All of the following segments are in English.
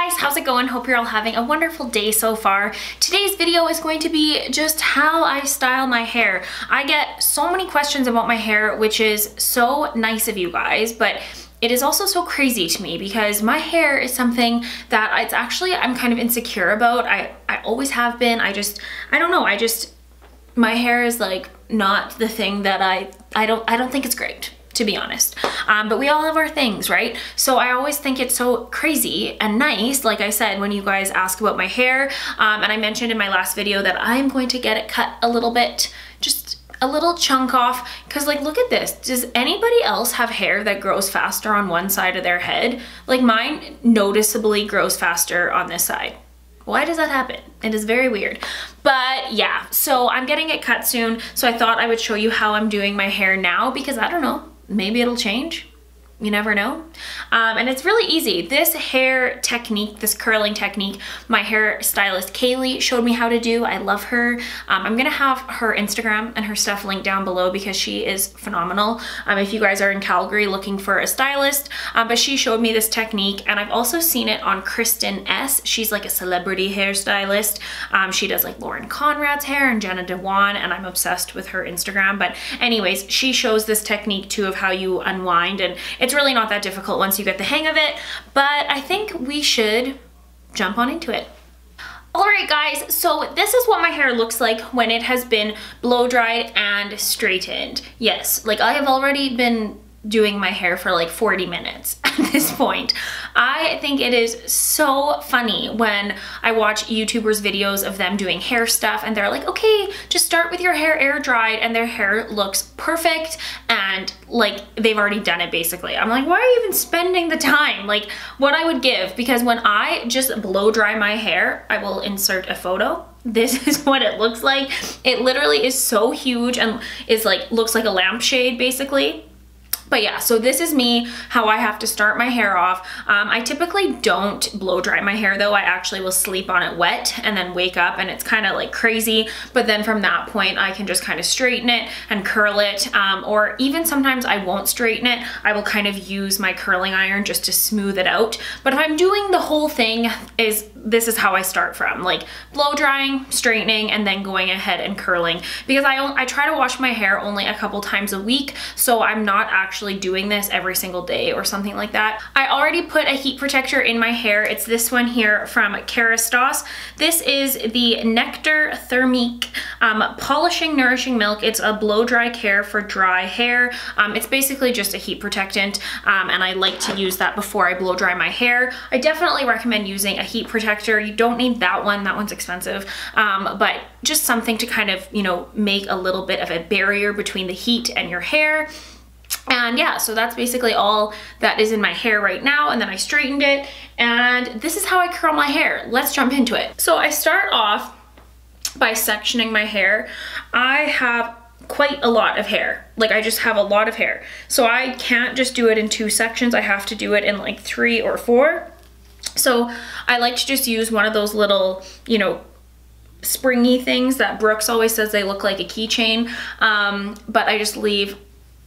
guys, how's it going? Hope you're all having a wonderful day so far. Today's video is going to be just how I style my hair. I get so many questions about my hair, which is so nice of you guys, but it is also so crazy to me because my hair is something that I'm kind of insecure about. I always have been. I don't know. My hair is like not the thing that I don't think it's great, to be honest. But we all have our things, right? So I always think it's so crazy and nice, like I said, when you guys ask about my hair. And I mentioned in my last video that I'm going to get it cut a little bit, just a little chunk off, because like, look at this. Does anybody else have hair that grows faster on one side of their head? Like mine noticeably grows faster on this side. Why does that happen? It is very weird. But yeah, so I'm getting it cut soon. So I thought I would show you how I'm doing my hair now because I don't know, maybe it'll change. You never know. And it's really easy. This hair technique, this curling technique, my hair stylist Kaylee showed me how to do. I love her. I'm gonna have her Instagram and her stuff linked down below because she is phenomenal. If you guys are in Calgary looking for a stylist, but she showed me this technique, and I've also seen it on Kristen S. She's like a celebrity hairstylist. She does like Lauren Conrad's hair and Jenna Dewan, and I'm obsessed with her Instagram. But anyways, she shows this technique too of how you unwind, and it's really not that difficult once you get the hang of it, but I think we should jump on into it. Alright guys, so this is what my hair looks like when it has been blow dried and straightened. Yes, like I have already been doing my hair for like 40 minutes at this point. I think it is so funny when I watch YouTubers videos of them doing hair stuff and they're like, okay, just start with your hair air dried, and their hair looks perfect and like they've already done it basically. I'm like, why are you even spending the time? Like what I would give, because when I just blow dry my hair, I will insert a photo. This is what it looks like. It literally is so huge and is like, looks like a lampshade basically. But yeah, so this is me, how I have to start my hair off. I typically don't blow dry my hair though. I actually will sleep on it wet and then wake up and it's kind of like crazy. But then from that point, I can just kind of straighten it and curl it. Or even sometimes I won't straighten it. I will kind of use my curling iron just to smooth it out. But if I'm doing the whole thing, this is how I start from, like blow drying, straightening, and then going ahead and curling. Because I try to wash my hair only a couple times a week. So I'm not actually doing this every single day or something like that. I already put a heat protector in my hair. It's this one here from Kerastase. This is the Nectar Thermique Polishing Nourishing Milk. It's a blow dry care for dry hair. It's basically just a heat protectant, and I like to use that before I blow dry my hair. I definitely recommend using a heat protector. You don't need that one. That one's expensive, but just something to kind of, you know, make a little bit of a barrier between the heat and your hair. And yeah, so that's basically all that is in my hair right now. And then I straightened it, and this is how I curl my hair. Let's jump into it. So I start off by sectioning my hair. I have quite a lot of hair. Like I just have a lot of hair. So I can't just do it in 2 sections. I have to do it in like 3 or 4. So I like to just use one of those little, you know, springy things that Brooks always says they look like a keychain. But I just leave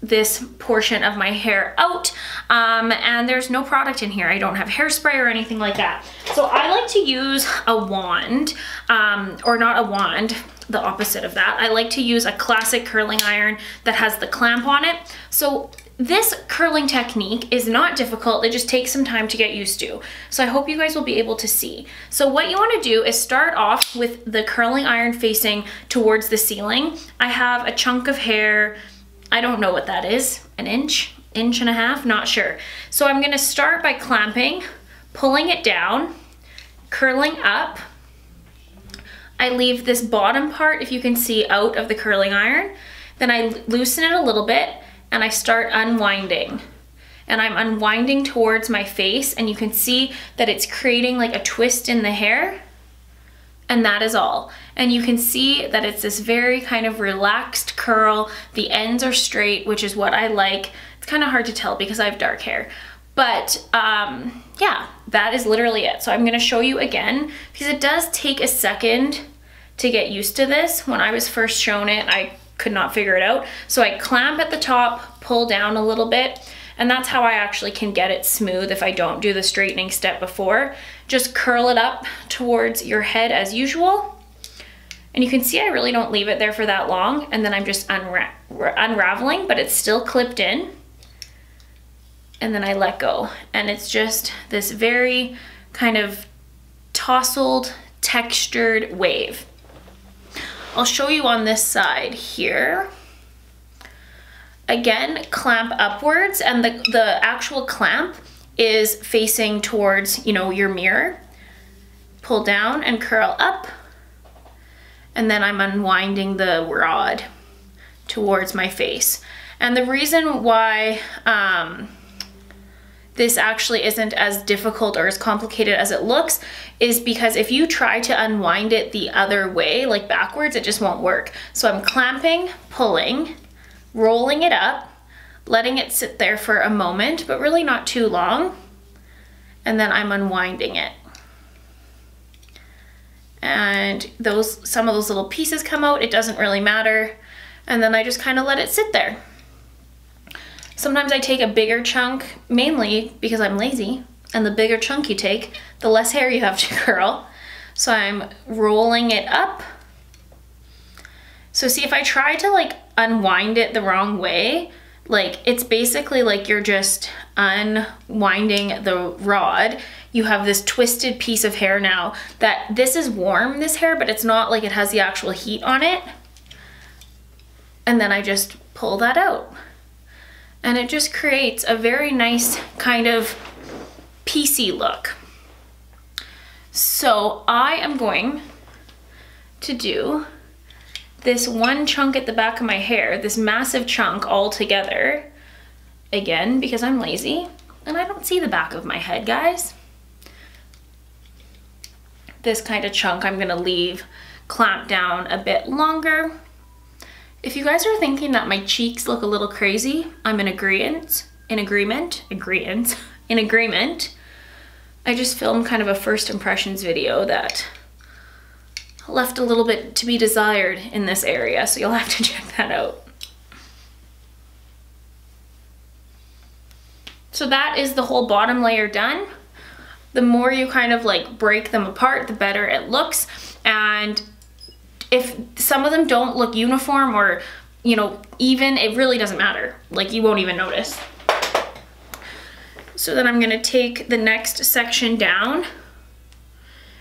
this portion of my hair out, and there's no product in here. I don't have hairspray or anything like that. So I like to use a wand, or not a wand, the opposite of that. I like to use a classic curling iron that has the clamp on it. So this curling technique is not difficult. It just takes some time to get used to. So I hope you guys will be able to see. So what you want to do is start off with the curling iron facing towards the ceiling. I have a chunk of hair, I don't know what that is, an inch and a half, not sure. So I'm gonna start by clamping, pulling it down, curling up. I leave this bottom part, if you can see, out of the curling iron. Then I loosen it a little bit and I start unwinding. And I'm unwinding towards my face, and you can see that it's creating like a twist in the hair. And that is all. And you can see that it's this very kind of relaxed curl. The ends are straight, which is what I like. It's kind of hard to tell because I have dark hair. But yeah, that is literally it. So I'm gonna show you again because it does take a second to get used to this. When I was first shown it, I could not figure it out. So I clamp at the top, pull down a little bit, And that's how I actually can get it smooth if I don't do the straightening step before. Just curl it up towards your head as usual. And you can see I really don't leave it there for that long, and then I'm just unraveling, but it's still clipped in. And then I let go. And it's just this very kind of tousled, textured wave. I'll show you on this side here. Again, clamp upwards, and the actual clamp is facing towards, you know, your mirror. Pull down and curl up. And then I'm unwinding the rod towards my face. And the reason why this actually isn't as difficult or as complicated as it looks is because if you try to unwind it the other way, like backwards, it just won't work. So I'm clamping, pulling, rolling it up, letting it sit there for a moment, but really not too long. And then I'm unwinding it. And some of those little pieces come out, it doesn't really matter. And then I just kind of let it sit there. Sometimes I take a bigger chunk, mainly because I'm lazy, and the bigger chunk you take, the less hair you have to curl. So I'm rolling it up. So see, if I try to like unwind it the wrong way, like it's basically like you're just unwinding the rod. You have this twisted piece of hair now that this is warm, this hair, but it's not like it has the actual heat on it. And then I just pull that out. And it just creates a very nice kind of piecey look. So I am going to do this one chunk at the back of my hair, this massive chunk all together, again, because I'm lazy and I don't see the back of my head, guys. This kind of chunk I'm gonna leave clamped down a bit longer. If you guys are thinking that my cheeks look a little crazy, I'm in agreement. I just filmed kind of a first impressions video that left a little bit to be desired in this area, so you'll have to check that out. So that is the whole bottom layer done. The more you kind of like break them apart, the better it looks. And if some of them don't look uniform or, you know, even, it really doesn't matter. Like, you won't even notice. So then I'm gonna take the next section down.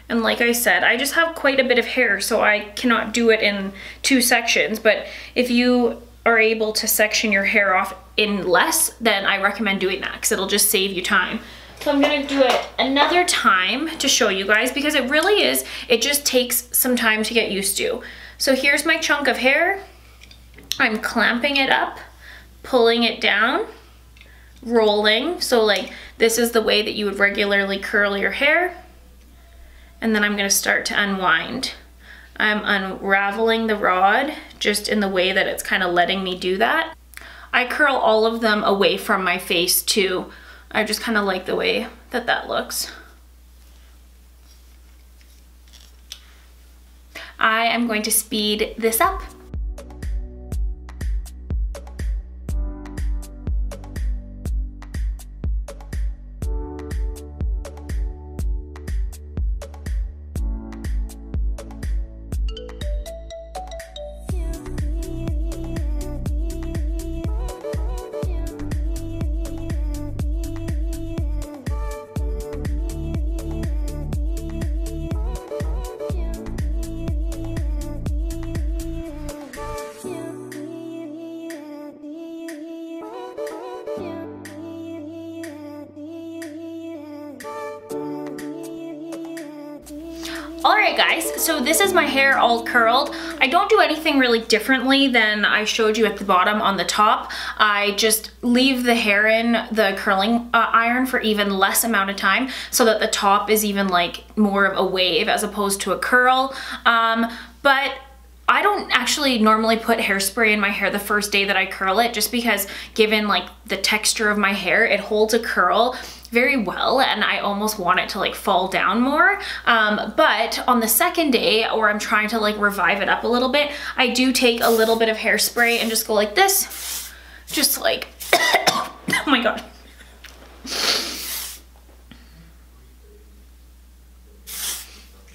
And like I said, I just have quite a bit of hair, so I cannot do it in 2 sections. But if you are able to section your hair off in less, then I recommend doing that because it'll just save you time. So I'm gonna do it another time to show you guys because it really is, it just takes some time to get used to. So here's my chunk of hair. I'm clamping it up, pulling it down, rolling. So like this is the way that you would regularly curl your hair. And then I'm gonna start to unwind. I'm unraveling the rod just in the way that it's kind of letting me do that. I curl all of them away from my face too. I just kind of like the way that that looks. I am going to speed this up. Alright guys, so this is my hair all curled. I don't do anything really differently than I showed you at the bottom on the top. I just leave the hair in the curling iron for even less amount of time so that the top is even like more of a wave as opposed to a curl. But I don't actually normally put hairspray in my hair the first day that I curl it just because given like the texture of my hair, it holds a curl very well and I almost want it to like fall down more. But on the second day, or I'm trying to like revive it up a little bit, I do take a little bit of hairspray and just go like this, just like Oh my God.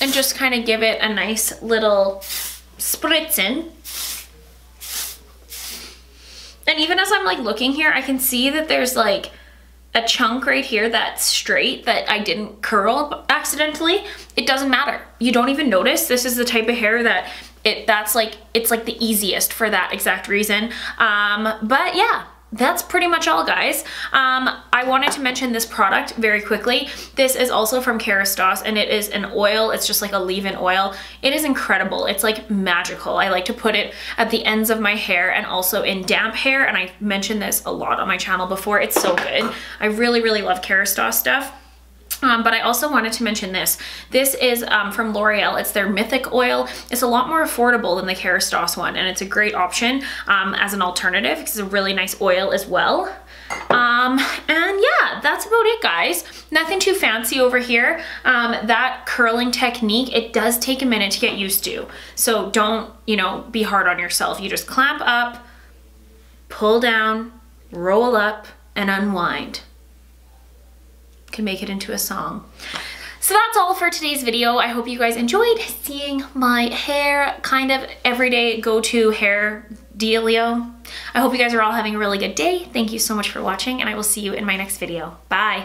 And just kind of give it a nice little spritzen. And even as I'm like looking here, I can see that there's like a chunk right here that's straight that I didn't curl accidentally. It doesn't matter. You don't even notice. This is the type of hair that it's like the easiest for that exact reason. But yeah, that's pretty much all, guys. I wanted to mention this product very quickly. This is also from Kerastase, and it is an oil. It's just like a leave-in oil. It is incredible. It's like magical. I like to put it at the ends of my hair and also in damp hair, and I've mentioned this a lot on my channel before. It's so good. I really, really love Kerastase stuff. But I also wanted to mention this. This is from L'Oreal. It's their Mythic Oil. It's a lot more affordable than the Kerastase one, and it's a great option as an alternative because it's a really nice oil as well. And yeah, that's about it, guys. Nothing too fancy over here. That curling technique, it does take a minute to get used to. So don't, you know, be hard on yourself. You just clamp up, pull down, roll up, and unwind. Can make it into a song. So that's all for today's video. I hope you guys enjoyed seeing my hair kind of everyday go-to hair dealio. I hope you guys are all having a really good day. Thank you so much for watching, and I will see you in my next video. Bye.